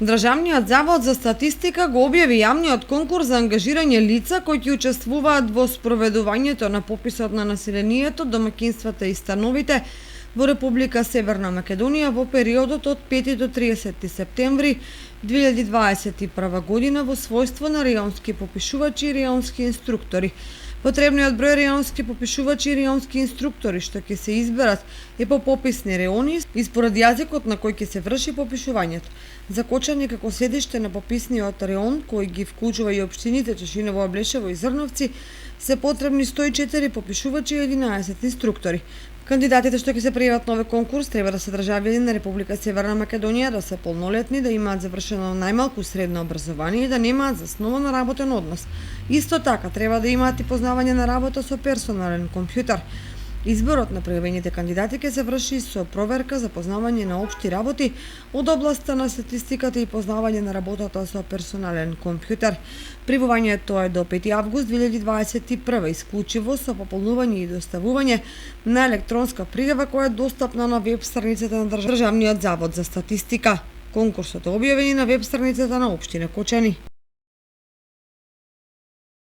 Државниот завод за статистика го објави јавниот конкурс за ангажирање лица кои ќе учествуваат во спроведувањето на пописот на населението, домаќинствата и становите во Република Северна Македонија во периодот од 5 до 30 септември 2021 година во својство на реонски попишувачи и реонски инструктори. Потребниот број реонски попишувачи и реонски инструктори што ќе се изберат е по пописни реони и според јазикот на кој ќе се врши попишувањето. За Кочани како седиште на пописниот реон, кој ги вклучува и општините Чешиново, Аблешево и Зрновци, се потребни 104 попишувачи и 11 инструктори. Кандидатите што ќе се пријават на овој конкурс треба да се државјани на Република Северна Македонија, да се полнолетни, да имаат завршено најмалку средно образование и да немаат заснован работен однос. Исто така треба да имаат и познавање на работа со персонален компјутер. Изборот на пријавените кандидати ќе се врши со проверка за познавање на општи работи од областа на статистиката и познавање на работата со персонален компјутер. Прибувањето е до 5 август 2021 исклучиво со пополнување и доставување на електронска пријава која е достапна на веб страницата на Државниот завод за статистика. Конкурсот е објавен на веб страницата на општина Кочани.